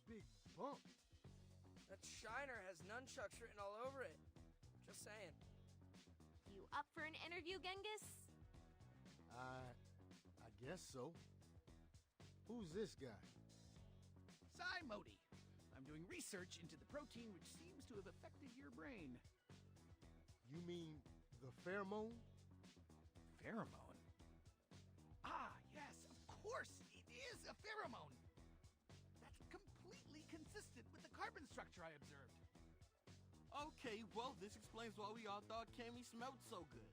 big bump? That shiner has nunchucks written all over it. Just saying. You up for an interview, Genghis? I guess so. Who's this guy? Sai Modi. I'm doing research into the protein which seems to have affected your brain. You mean the pheromone? Pheromone? Ah, yes, of course, it is a pheromone. That's completely consistent with the carbon structure I observed. Okay, well, this explains why we all thought Cammy smelled so good.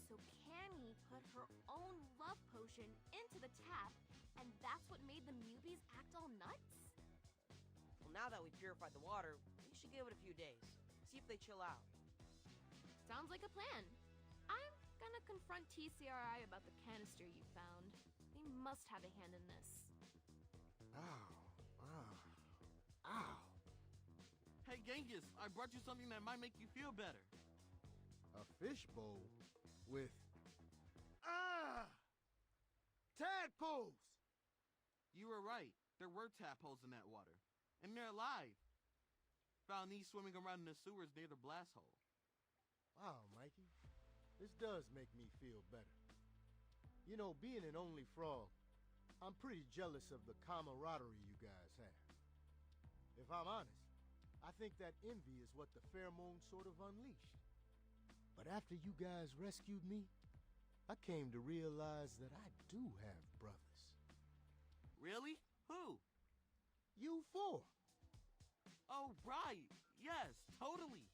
So Cammy put her own love potion into the tap, and that's what made the Mubies act all nuts? Well, now that we purified the water, we should give it a few days. See if they chill out. Sounds like a plan. I'm gonna confront TCRI about the canister you found. They must have a hand in this. Ow. Ow. Hey, Genghis, I brought you something that might make you feel better. A fishbowl with... tadpoles! You were right. There were tadpoles in that water. And they're alive. Found these swimming around in the sewers near the blast hole. Wow, Mikey. This does make me feel better. You know, being an only frog, I'm pretty jealous of the camaraderie you guys have. If I'm honest, I think that envy is what the pheromone sort of unleashed. But after you guys rescued me, I came to realize that I do have brothers. Really? Who? You four. Oh, right. Yes, totally.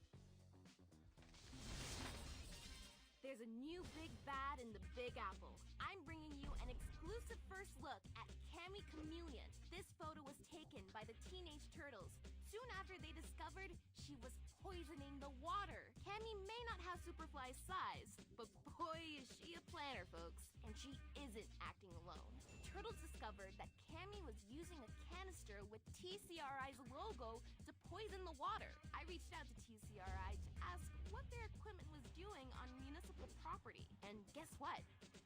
There's a new big bad in the Big Apple. I'm bringing you an exclusive first look at Cammy Communion. This photo was taken by the Teenage Turtles soon after they discovered she was poisoning the water. Cammy may not have Superfly's size, but boy is she a planner, folks. And she isn't acting alone. The Turtles discovered that Cammy was using a canister with TCRI's logo to poison the water. I reached out to TCRI to ask what their equipment was doing on municipal property. And guess what?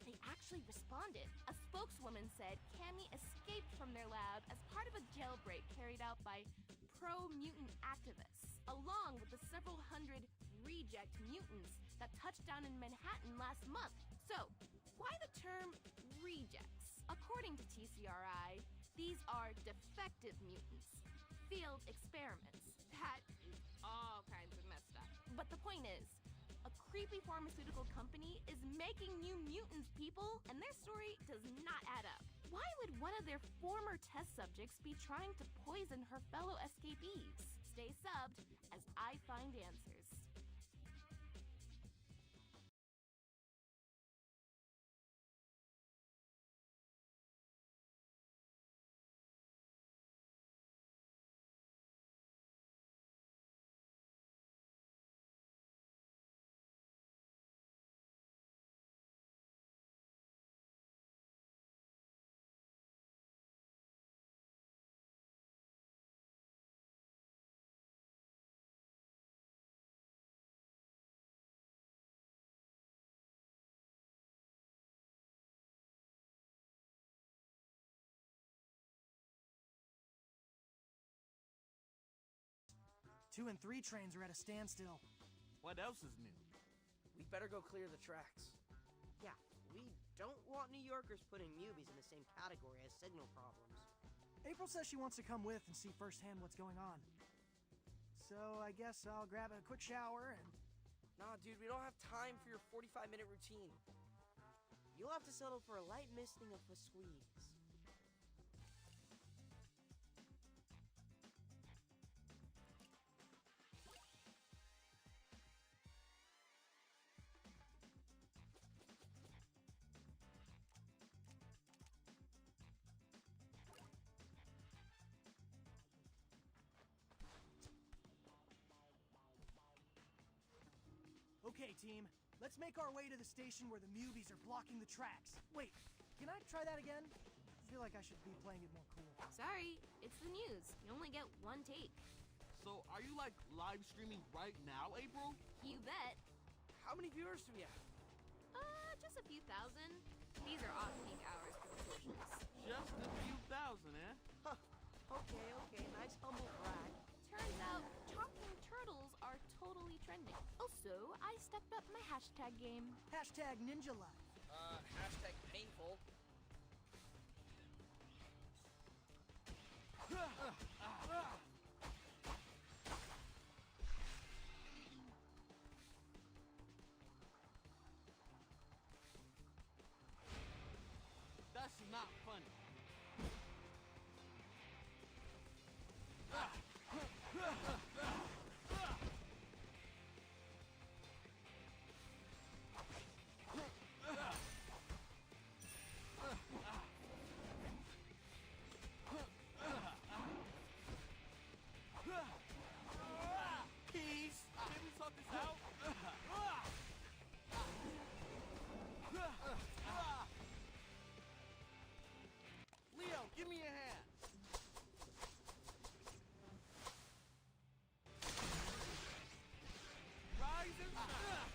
They actually responded. A spokeswoman said Cammy escaped from their lab as part of a jailbreak carried out by pro-mutant activists, along with the several hundred reject mutants that touched down in Manhattan last month. So, why the term rejects? According to TCRI, these are defective mutants, field experiments. That is all kinds of messed up. But the point is, a creepy pharmaceutical company is making new mutants, people, and their story does not add up. Why would one of their former test subjects be trying to poison her fellow escapees? Stay subbed as I find answers. Two and 3 trains are at a standstill. What else is new? We better go clear the tracks. Yeah, we don't want New Yorkers putting Mubies in the same category as signal problems. April says she wants to come with and see firsthand what's going on. So I guess I'll grab a quick shower and... Nah, dude, we don't have time for your 45-minute routine. You'll have to settle for a light misting of a squeeze. Okay, team. Let's make our way to the station where the Mubies are blocking the tracks. Wait, can I try that again? I feel like I should be playing it more cool. Sorry, it's the news. You only get one take. So, are you, like, live streaming right now, April? You bet. How many viewers do we have? Just a few thousand. These are off-peak hours for the socials. Just a few thousand, eh? Huh. Hope Okay, nice humble brag. Turns out, talking turtles are totally trending. Also, I stepped up my hashtag game. Hashtag Ninja Life. Hashtag painful. That's not funny. Peace. Can we sort this out? Leo, give me a hand. Rise and shine.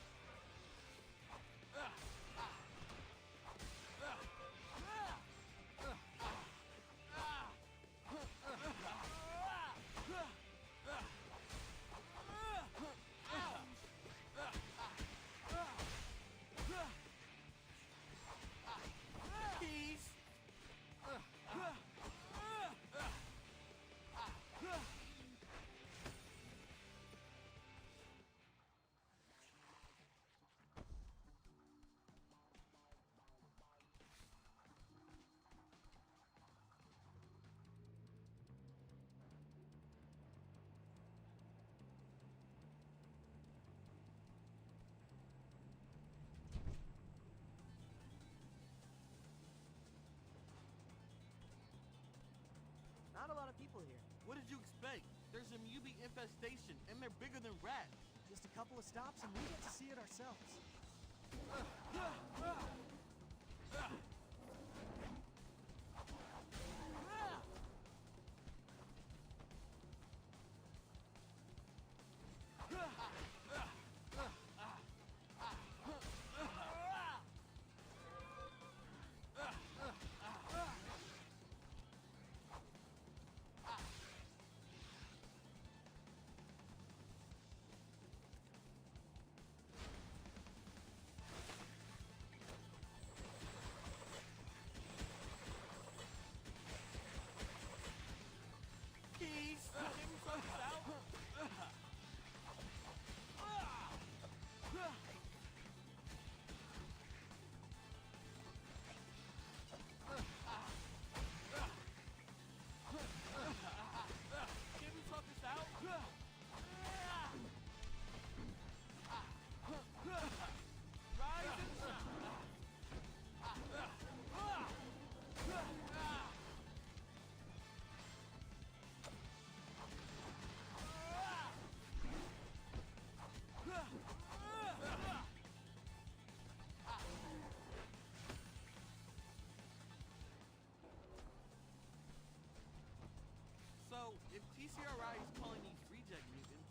Peace. Not a lot of people here. What did you expect? There's a mutant infestation, and they're bigger than rats. Just a couple of stops and we get to see it ourselves. Peace. Can we sort this out? Can we sort this out? Rise and shine. So, if TCRI is calling these reject mutants,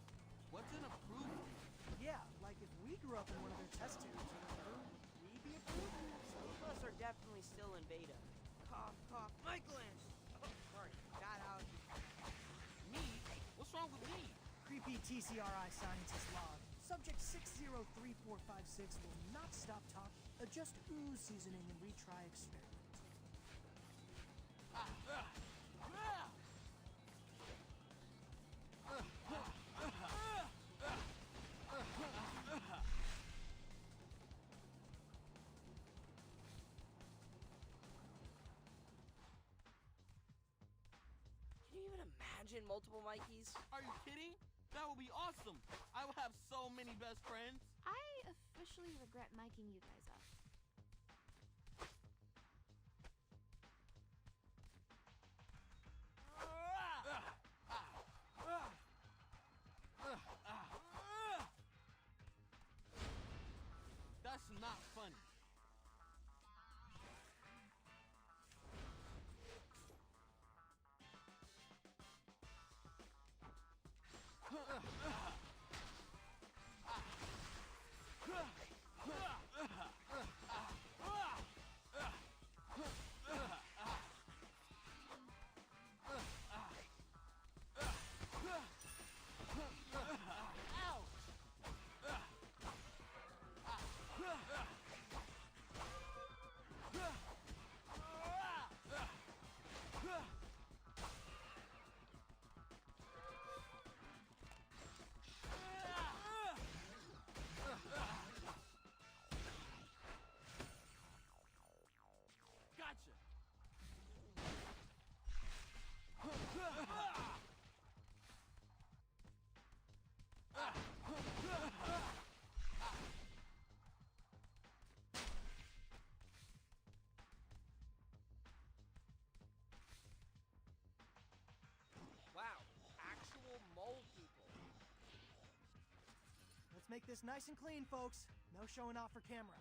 what's an approved mutant? Yeah, like if we grew up in one of their test tubes or whatever, would we be approved? Some of us are definitely still in beta. Cough, cough, Michaelis! Oh, sorry, bad allergy. Me? What's wrong with me? Creepy TCRI scientist log. Subject 603456 will not stop talking. Adjust ooze seasoning and retry experiment. Can you even imagine multiple Mikeys? Are you kidding? That would be awesome. I will have so many best friends. I officially regret miking you guys up. That's not funny. make this nice and clean, folks. No showing off for camera.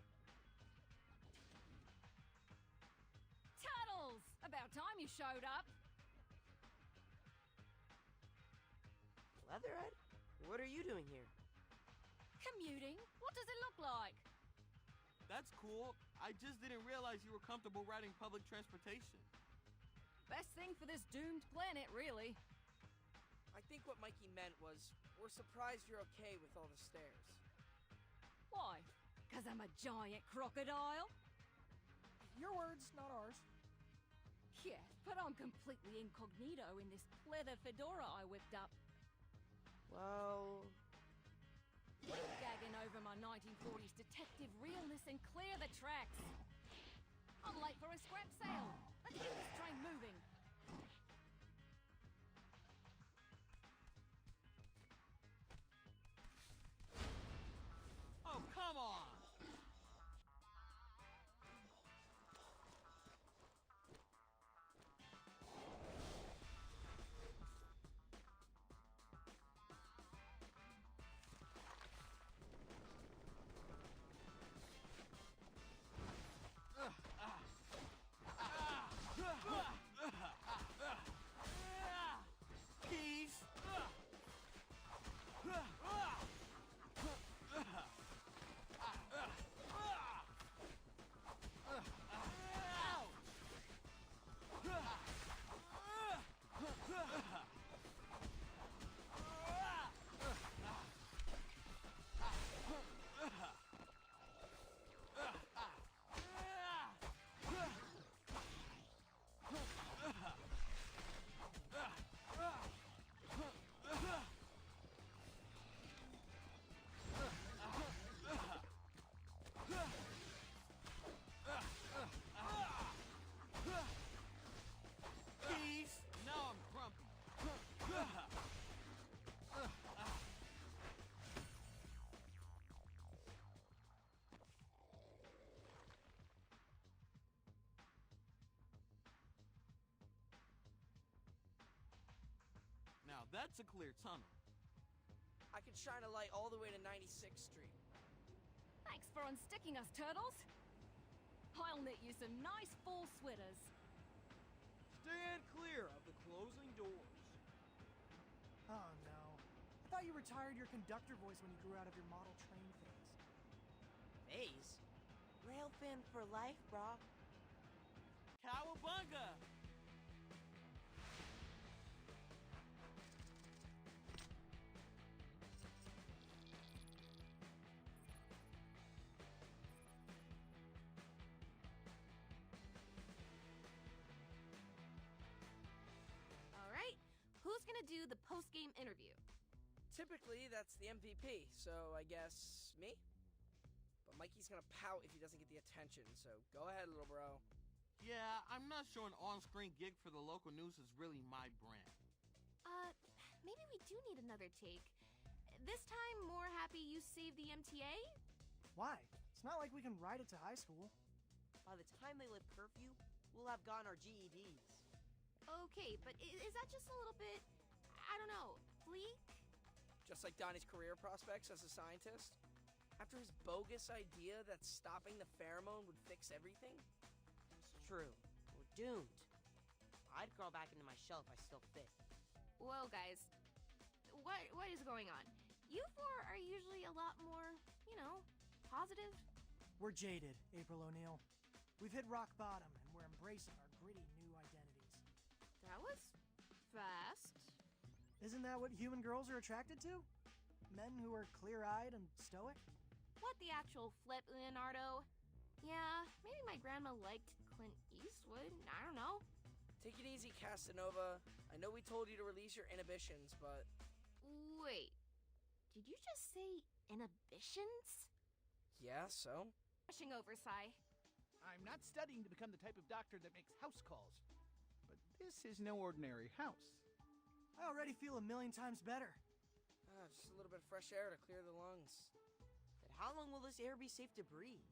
Turtles! About time you showed up. Leatherhead? What are you doing here? Commuting? What does it look like? That's cool. I just didn't realize you were comfortable riding public transportation. Best thing for this doomed planet, really. I think what Mikey meant was, we're surprised you're okay with all the stairs. Why? 'Cause I'm a giant crocodile? Your words, not ours. Yeah, but I'm completely incognito in this leather fedora I whipped up. Well... Quit gagging over my 1940s detective realness and clear the tracks. I'm late for a scrap sale. Let's get this train moving. Oh, come on! Keys! Keys! Now I'm grumpy. Now that's a clear tunnel. I can shine a light all the way to 96th Street. Thanks for unsticking us, Turtles. I'll knit you some nice full sweaters. Stand clear of the closing doors. Oh no. I thought you retired your conductor voice when you grew out of your model train phase. Phase? Rail fan for life, brah. Cowabunga! All right, who's gonna do the post-game interview? Typically, that's the MVP, so I guess me? But Mikey's gonna pout if he doesn't get the attention, so go ahead, little bro. Yeah, I'm not sure an on-screen gig for the local news is really my brand. Maybe we do need another take. This time, more happy you saved the MTA? Why? It's not like we can ride it to high school. By the time they lift curfew, we'll have gotten our GEDs. Okay, but is that just a little bit, I don't know, bleak? Just like Donnie's career prospects as a scientist? After his bogus idea that stopping the pheromone would fix everything? It's true. We're doomed. I'd crawl back into my shell if I still fit. Well, guys, what is going on? You four are usually a lot more, positive. We're jaded, April O'Neil. We've hit rock bottom, and we're embracing our gritty new identities. That was fast. Isn't that what human girls are attracted to? Men who are clear-eyed and stoic? What the actual flip, Leonardo? Yeah, maybe my grandma liked Clint Eastwood. I don't know. Take it easy, Casanova. I know we told you to release your inhibitions, but... Wait, did you just say inhibitions? Yeah, so? Rushing over, Sai. I'm not studying to become the type of doctor that makes house calls. But this is no ordinary house. I already feel a million times better. Just a little bit of fresh air to clear the lungs. But how long will this air be safe to breathe?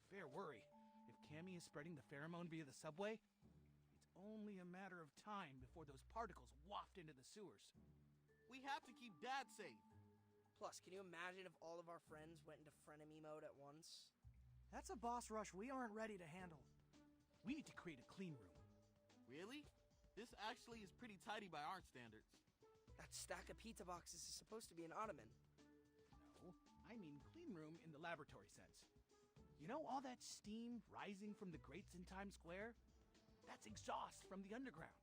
Fair worry. If Cammy is spreading the pheromone via the subway, it's only a matter of time before those particles waft into the sewers. We have to keep Dad safe. Plus, can you imagine if all of our friends went into frenemy mode at once? That's a boss rush we aren't ready to handle. We need to create a clean room. Really? This actually is pretty tidy by our standards. That stack of pizza boxes is supposed to be an ottoman. No, I mean clean room in the laboratory sense. You know all that steam rising from the grates in Times Square? That's exhaust from the underground.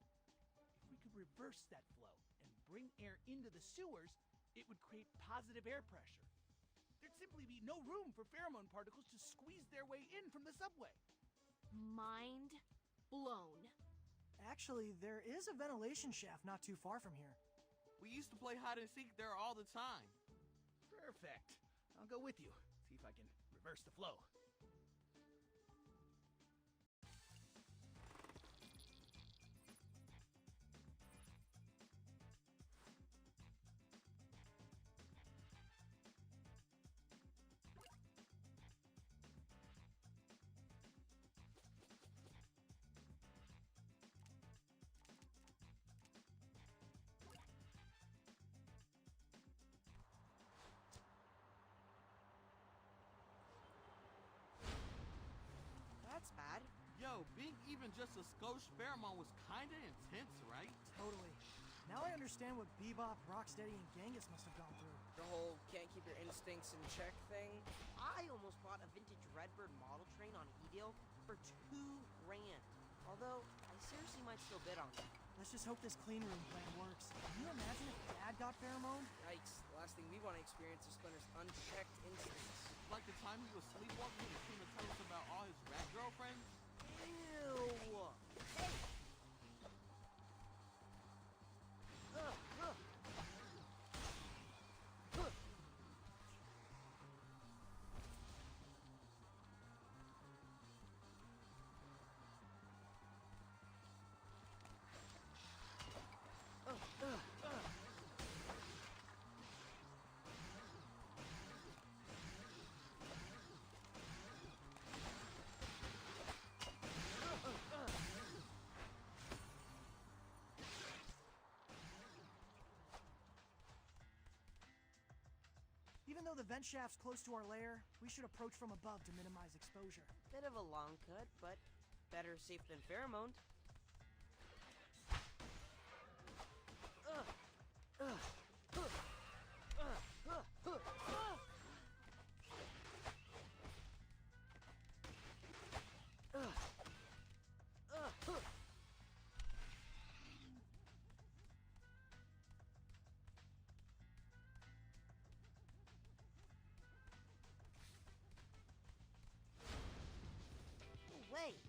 If we could reverse that flow and bring air into the sewers, it would create positive air pressure. There'd simply be no room for pheromone particles to squeeze their way in from the subway. Mind blown. Actually, there is a ventilation shaft not too far from here. We used to play hide and seek there all the time. Perfect. I'll go with you. See if I can reverse the flow. That's bad. Yo, being even just a skosh pheromone was kinda intense, right? Totally. Now I understand what Bebop, Rocksteady, and Genghis must have gone through. The whole can't keep your instincts in check thing. I almost bought a vintage Redbird model train on eDeal for $2,000. Although, I seriously might still bid on it. Let's just hope this clean room plan works. Can you imagine if Dad got pheromone? Yikes, the last thing we want to experience is Splinter's unchecked instincts. Like the time he was sleepwalking and came to tell us about all his rat girlfriends? Ew! Hey! Even though the vent shaft's close to our lair, we should approach from above to minimize exposure. Bit of a long cut, but better safe than pheromone. Wait.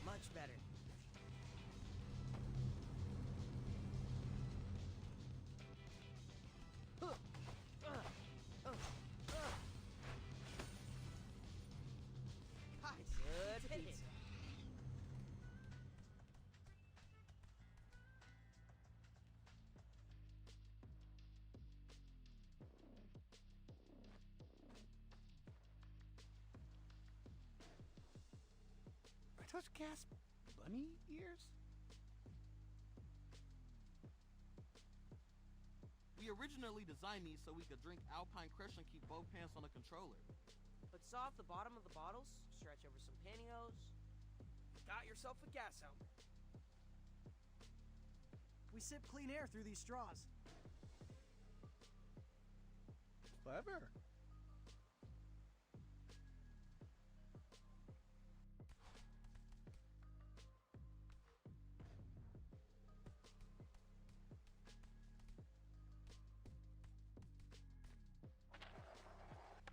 Much better. Good Pizza. hitting. Are those gas bunny ears? We originally designed these so we could drink Alpine Crush and keep both pants on the controller. But saw off the bottom of the bottles, stretch over some pantyhose. Got yourself a gas helmet. We sip clean air through these straws. Clever.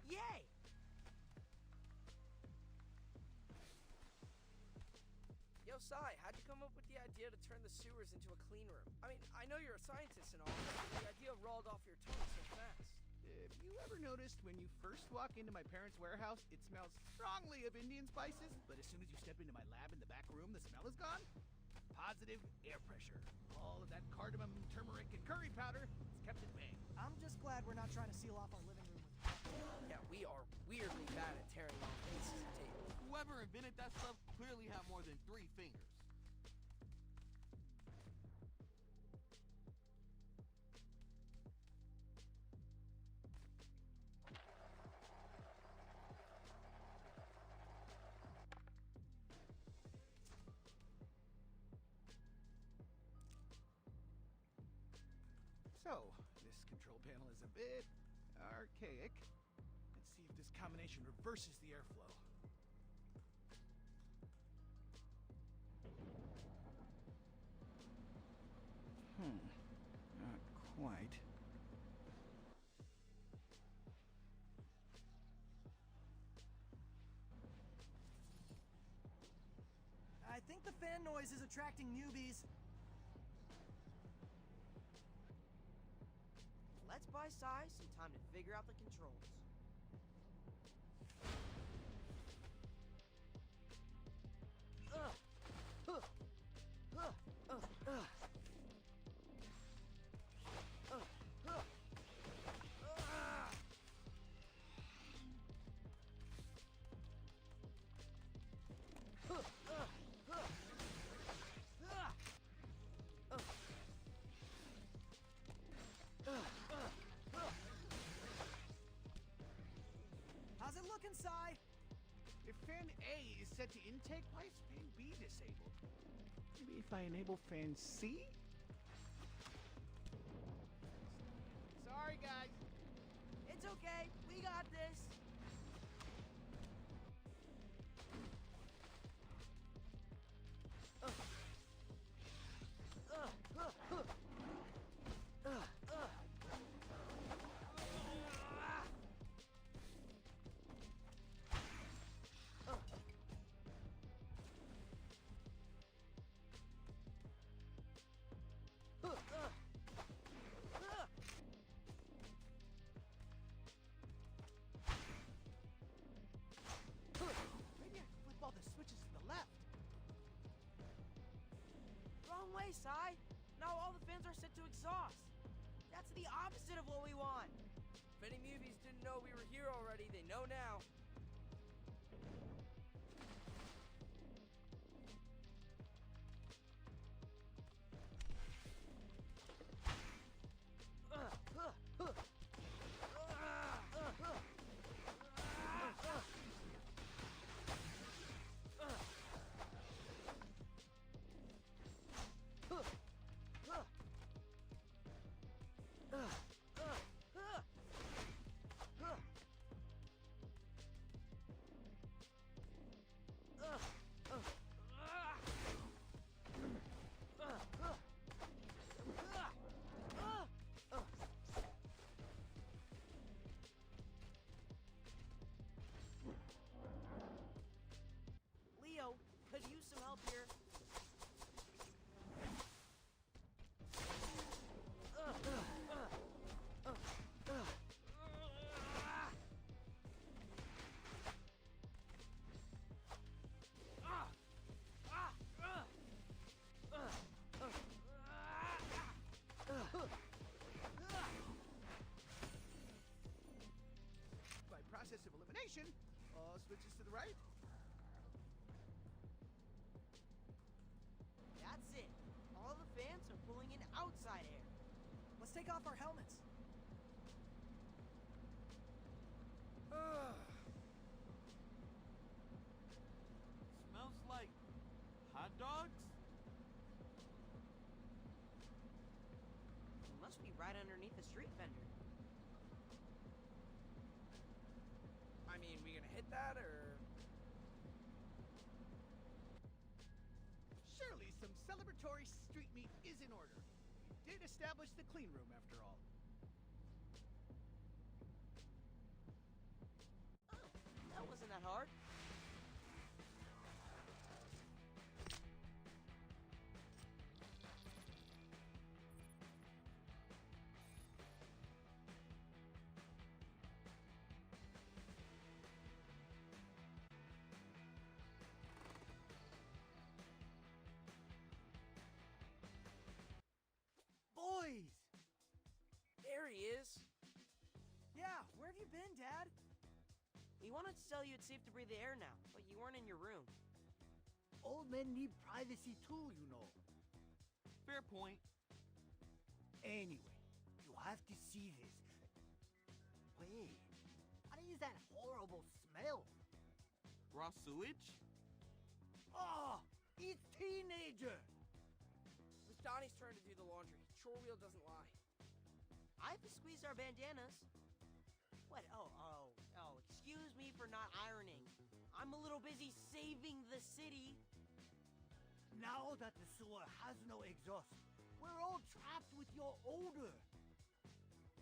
Yay! Yo, Sai, how'd you come up with the idea to turn the sewers into a clean room? I mean, I know you're a scientist and all, but the idea rolled off your tongue so fast. Have you ever noticed when you first walk into my parents' warehouse, it smells strongly of Indian spices, but as soon as you step into my lab in the back room, the smell is gone? Positive air pressure. All of that cardamom, turmeric, and curry powder is kept at bay. I'm just glad we're not trying to seal off our living room with Yeah, we are weirdly bad at tearing off pieces of tape. Whoever invented that stuff clearly had more than 3 fingers. So, this control panel is a bit archaic. Let's see if this combination reverses the airflow. Not quite. I think the fan noise is attracting newbies. Let's buy Sai some time to figure out the controls. How's it looking, Sai? If fan A is set to intake, why is fan B disabled? Maybe if I enable fan C? Sorry, guys. It's okay, we got this. Maybe I can flip all the switches to the left. Wrong way, Sai. Now all the fans are set to exhaust. That's the opposite of what we want. If any movies didn't know we were here already, they know now. Leo, could use some help here. By process of elimination, all switches to the right. That's it. All the fans are pulling in outside air. Let's take off our helmets. Smells like hot dogs? It must be right underneath the street vendor. I mean, we gonna hit that, or... Surely some celebratory street meat is in order. We did establish the clean room, after all. Oh, that wasn't that hard. Boys! There he is. Yeah, where have you been, Dad? We wanted to tell you it's safe to breathe the air now, but you weren't in your room. Old men need privacy too, you know. Fair point. Anyway, you have to see this. Wait, what is that horrible smell? Raw sewage? Oh, it's teenager! It was Donnie's turn to do the laundry. Chore wheel doesn't lie. I have to squeeze our bandanas. What? Oh, excuse me for not ironing. I'm a little busy saving the city. Now that the sewer has no exhaust, we're all trapped with your odor.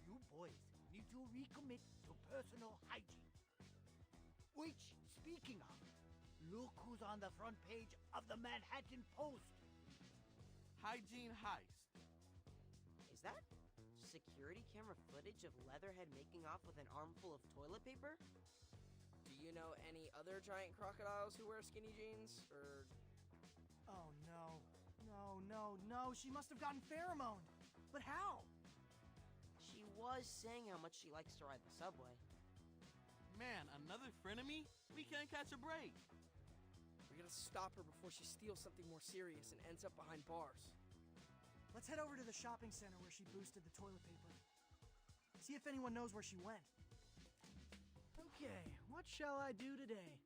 You boys need to recommit to personal hygiene. Which, speaking of, look who's on the front page of the Manhattan Post. Hygiene heist. Is that security camera footage of Leatherhead making off with an armful of toilet paper? Do you know any other giant crocodiles who wear skinny jeans? Or... Oh, no. No. She must have gotten pheromoned. But how? She was saying how much she likes to ride the subway. Man, another frenemy? We can't catch a break. We gotta stop her before she steals something more serious and ends up behind bars. Let's head over to the shopping center where she boosted the toilet paper. See if anyone knows where she went. Okay, what shall I do today?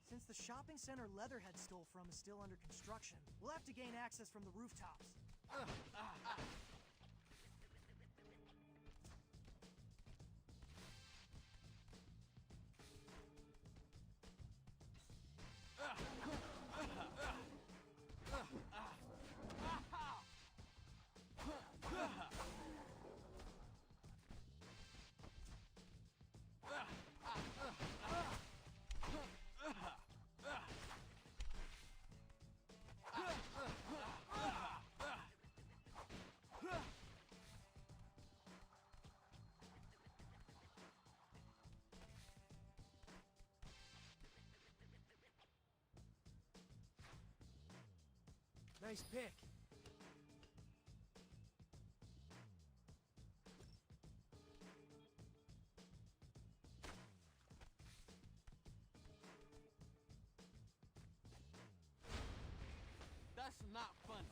Since the shopping center Leatherhead stole from is still under construction, we'll have to gain access from the rooftops. Nice pick. That's not funny.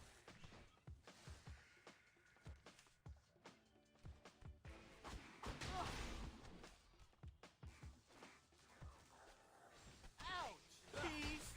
Ouch! Peace!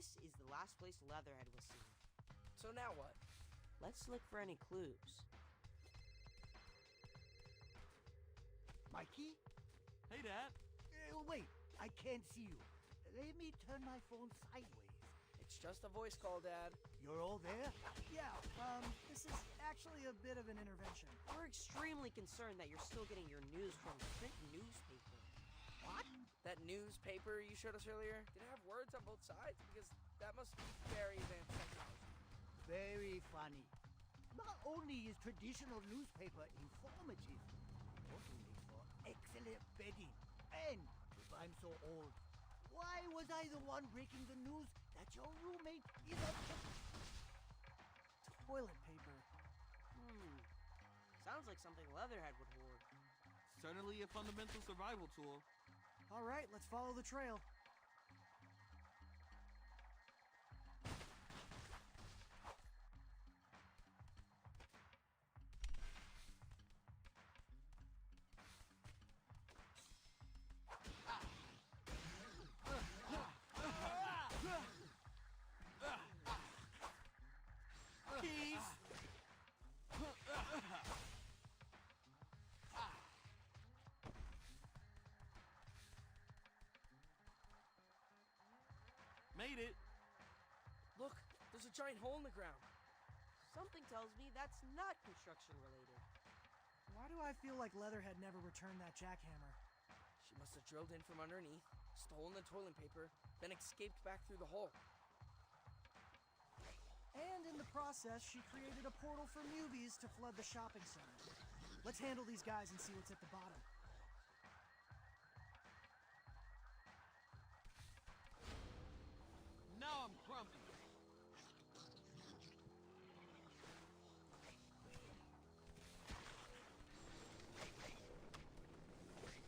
this is the last place Leatherhead was seen. So now what? Let's look for any clues. Mikey? Hey, Dad. Wait, I can't see you. Let me turn my phone sideways. It's just a voice call, Dad. You're all there? Yeah, this is actually a bit of an intervention. We're extremely concerned that you're still getting your news from the print newspaper. What? That newspaper you showed us earlier, did it have words on both sides? Because that must be very advanced technology. Very funny. Not only is traditional newspaper informative, also makes for excellent betting. And if I'm so old, why was I the one breaking the news that your roommate is a Toilet paper. Sounds like something Leatherhead would hoard. Certainly a fundamental survival tool. All right, let's follow the trail. Keys! Made it. Look, there's a giant hole in the ground. Something tells me that's not construction related. Why do I feel like Leatherhead never returned that jackhammer? She must have drilled in from underneath, stolen the toilet paper, then escaped back through the hole. And in the process, she created a portal for newbies to flood the shopping center. Let's handle these guys and see what's at the bottom. Now I'm grumpy.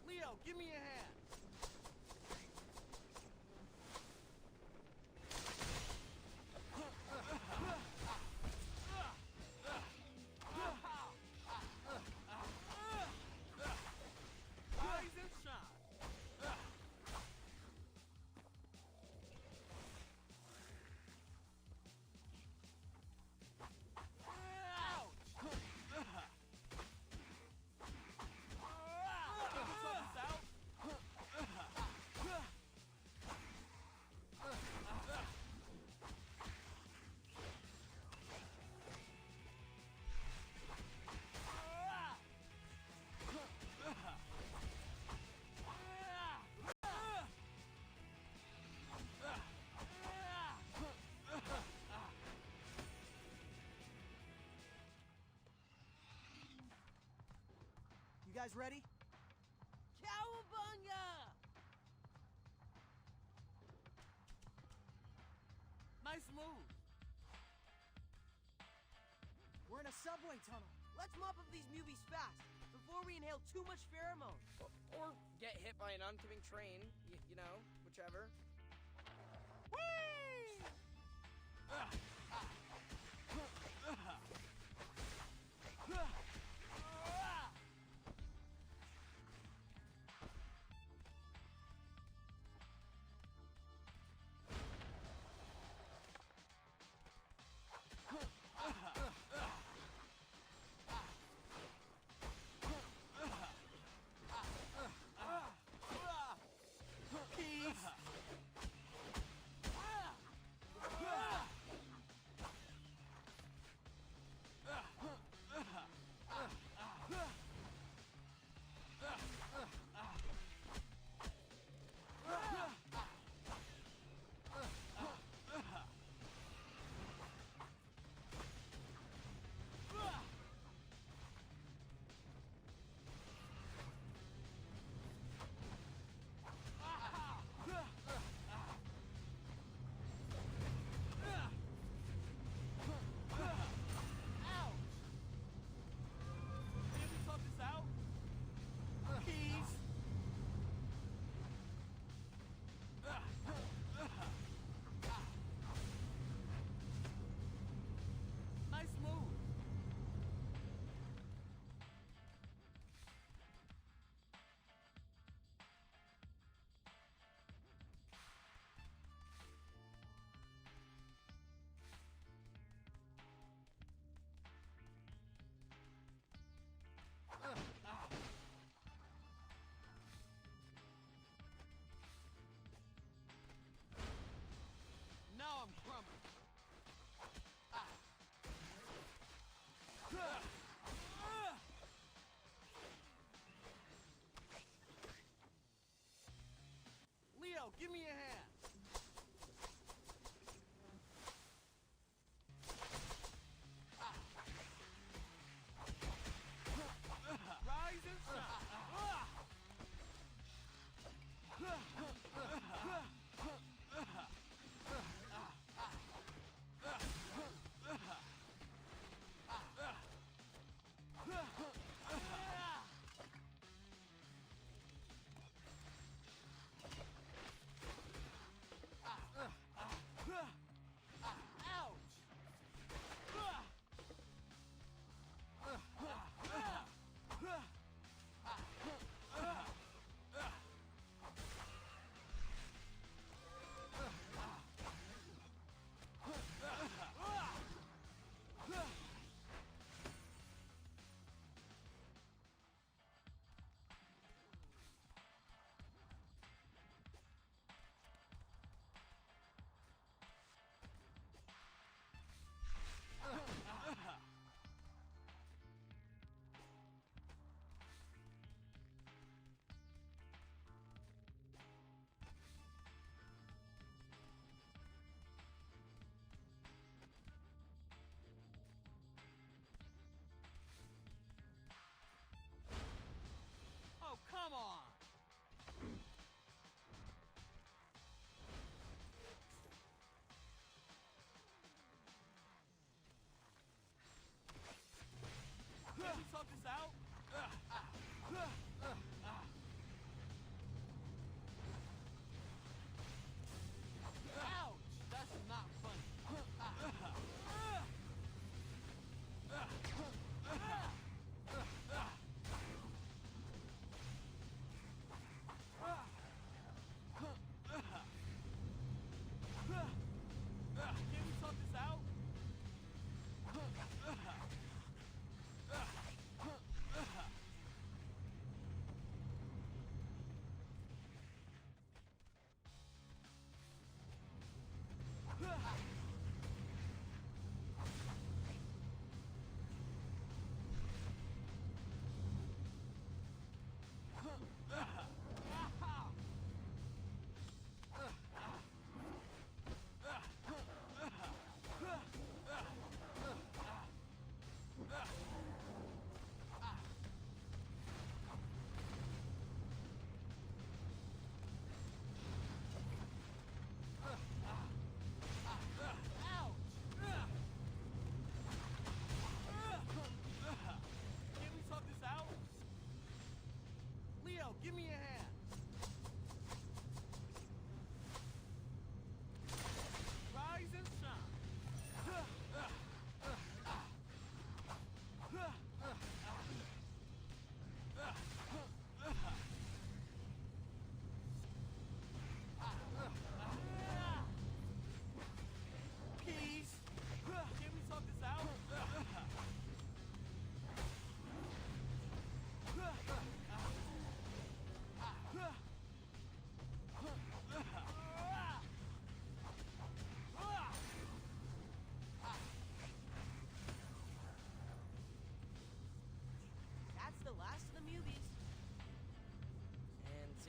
Leo, give me a hand. Rise and shine. You guys ready? Cowabunga! Nice move. We're in a subway tunnel. Let's mop up these movies fast before we inhale too much pheromone. Or get hit by an oncoming train, you know, whichever.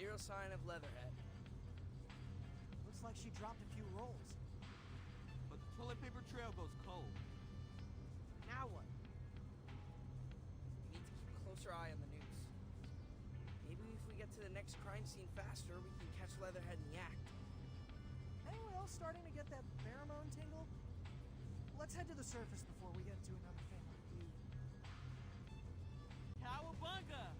Zero sign of Leatherhead. Looks like she dropped a few rolls. But the toilet paper trail goes cold. Now what? We need to keep a closer eye on the news. Maybe if we get to the next crime scene faster, we can catch Leatherhead in the act. Anyone else starting to get that pheromone tingle? Let's head to the surface before we get into another family feud. Cowabunga!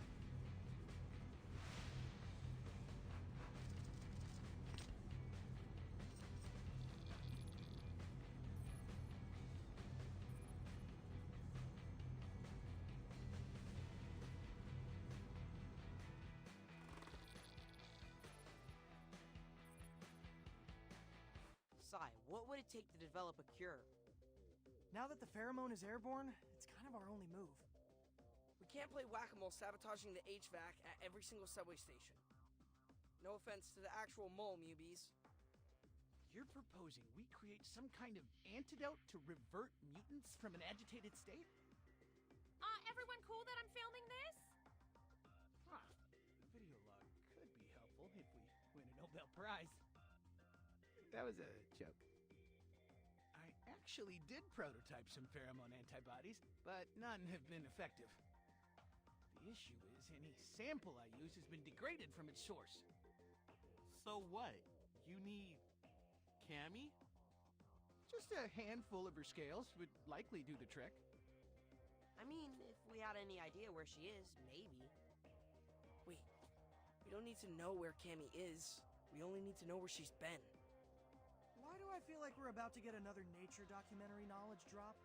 Sai, what would it take to develop a cure? Now that the pheromone is airborne, it's kind of our only move. We can't play whack-a-mole sabotaging the HVAC at every single subway station. No offense to the actual mole, Mubies. You're proposing we create some kind of antidote to revert mutants from an agitated state? Everyone cool that I'm filming this? Huh. The video log could be helpful if we win a Nobel Prize. That was a joke. I actually did prototype some pheromone antibodies, but none have been effective. The issue is any sample I use has been degraded from its source. So what? You need Cammy? Just a handful of her scales would likely do the trick. I mean, if we had any idea where she is, maybe. Wait, we don't need to know where Cammy is. We only need to know where she's been. Why do I feel like we're about to get another nature documentary knowledge drop?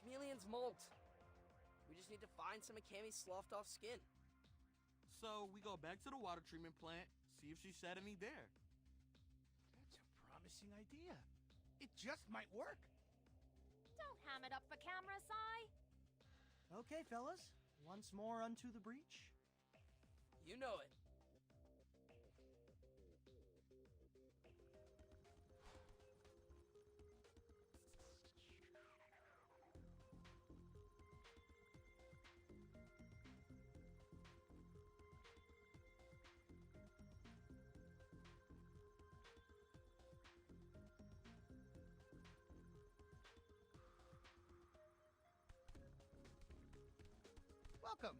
Chameleons molt. We just need to find some of Cammy's sloughed off skin. So we go back to the water treatment plant, see if she shed any there. That's a promising idea. It just might work. Don't ham it up for camera, Si. Okay, fellas. Once more unto the breach. You know it. Welcome.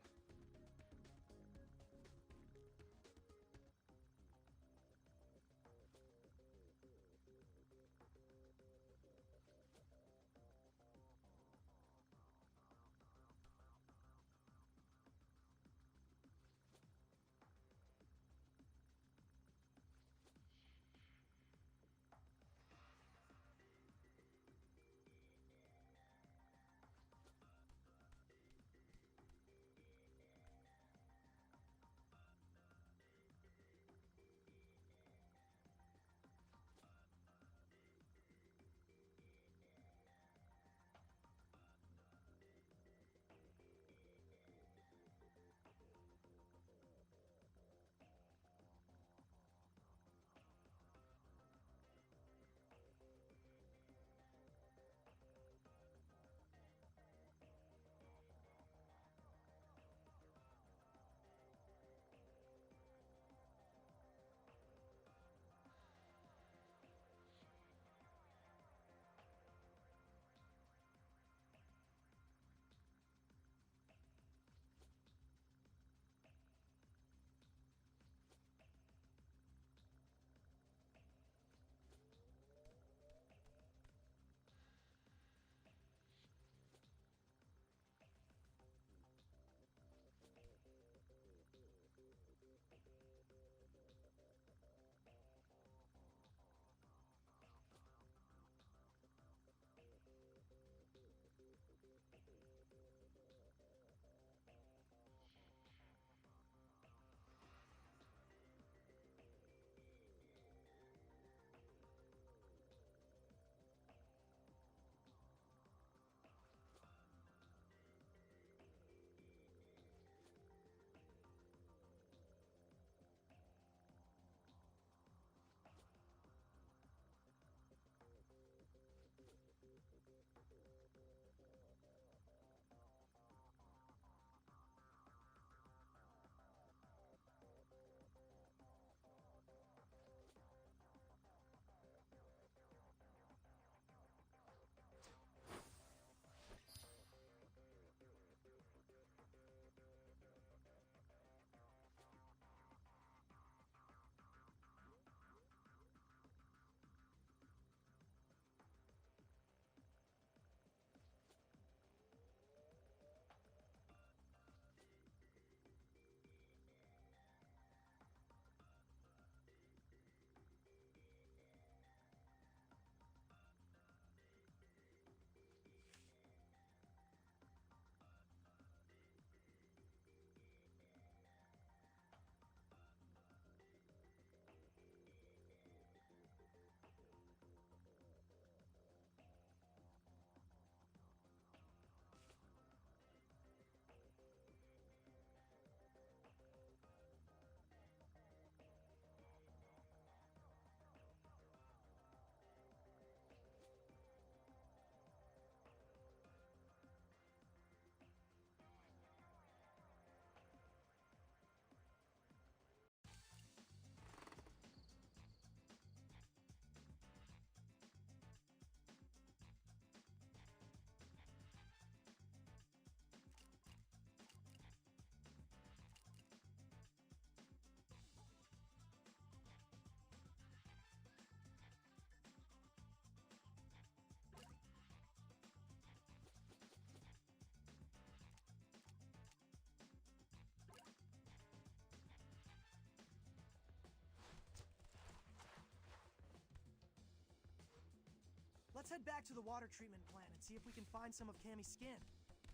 head back to the water treatment plant and see if we can find some of Cammy's skin.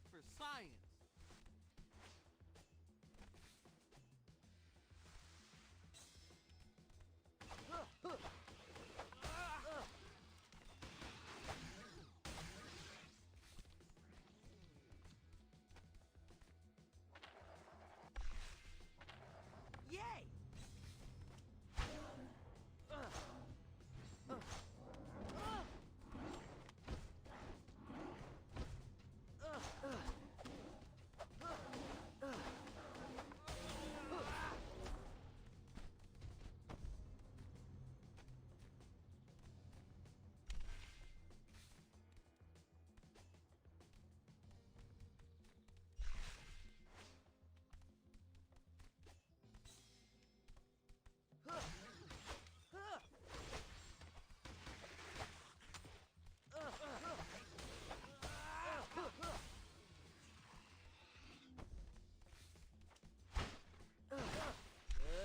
For science. Yay!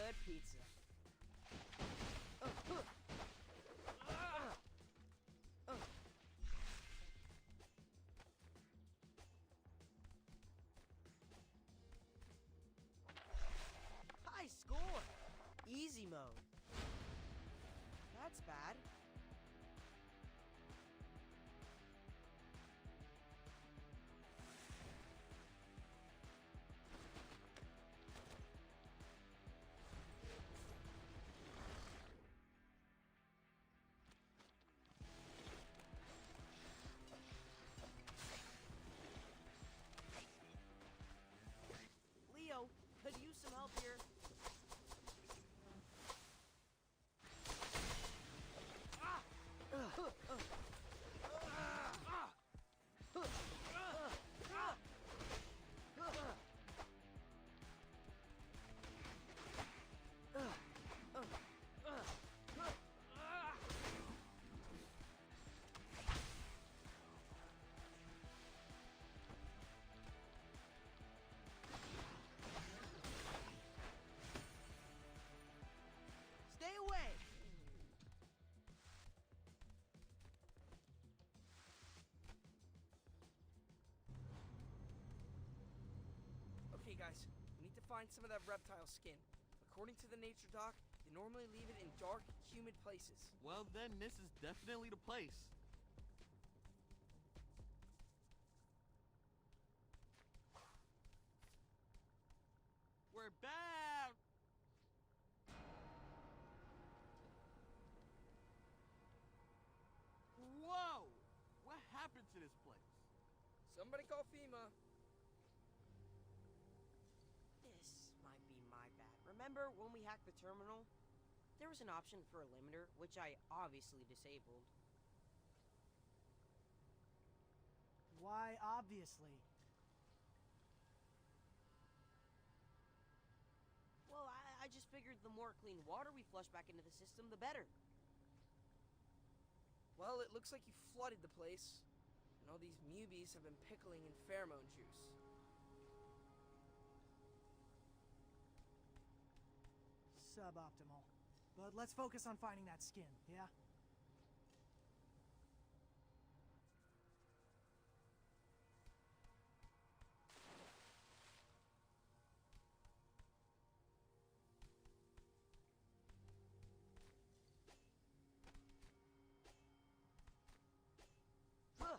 Good pizza. High score! Easy mode. That's bad. Leo, could use some help here. Stay away! Okay, guys, we need to find some of that reptile skin. According to the nature doc, they normally leave it in dark, humid places. Well, then this is definitely the place. We're back! Whoa! What happened to this place? Somebody call FEMA. This might be my bad. Remember when we hacked the terminal? There was an option for a limiter, which I obviously disabled. Why, obviously. Well, I just figured the more clean water we flush back into the system, the better. Well, it looks like you flooded the place, and all these mubies have been pickling in pheromone juice. Suboptimal. But let's focus on finding that skin, yeah? Huh.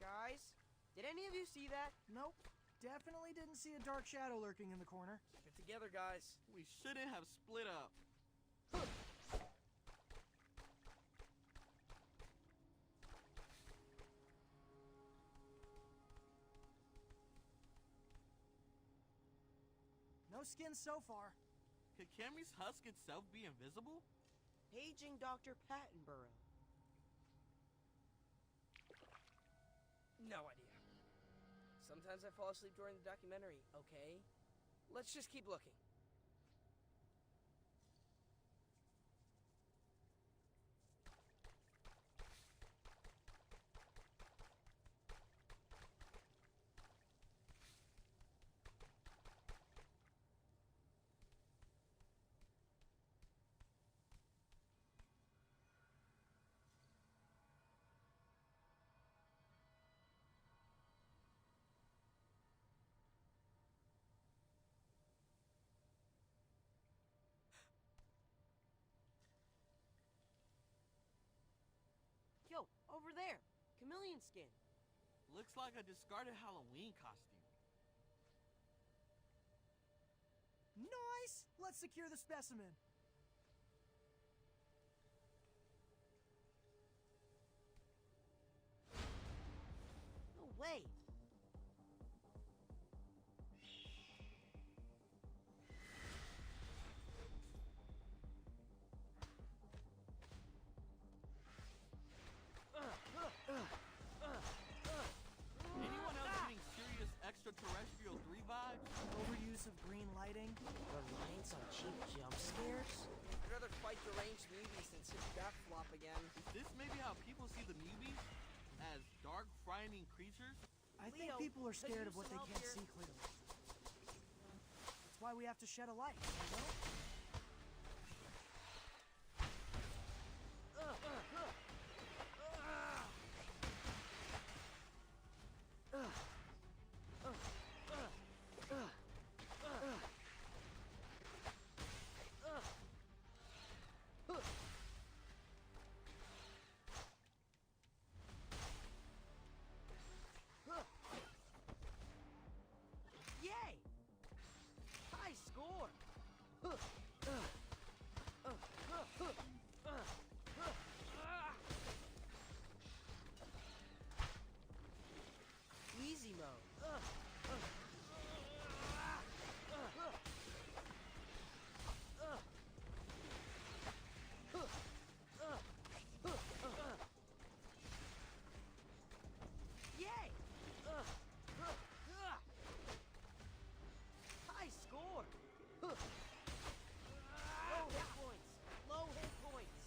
Guys, did any of you see that? Nope. Definitely didn't see a dark shadow lurking in the corner. Keep it together, guys. We shouldn't have split up. No skin so far. Could Cammy's husk itself be invisible? Paging Dr. Pattenborough. No idea. Sometimes I fall asleep during the documentary, okay? Let's just keep looking. skin? Looks like a discarded Halloween costume. Nice! Let's secure the specimen. No way! Anyone else getting serious extraterrestrial 3 vibes? Overuse of green lighting. Reliance on cheap jump scares? I'd rather fight deranged muties than sit that flop again. Is this maybe how people see the newbies? As dark, frightening creatures? I think Leo, people are scared could of what use they some can't help see clearly. That's why we have to shed a light, you know? Yay! High score! Easy mode. Yay! High score! Low hit points! Low hit points!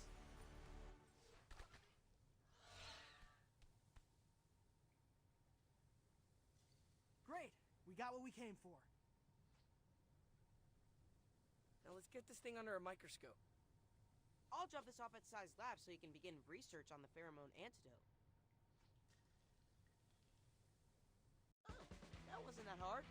Great! We got what we came for. Now let's get this thing under a microscope. I'll drop this off at Sai's lab so you can begin research on the pheromone antidote. Oh, that wasn't that hard.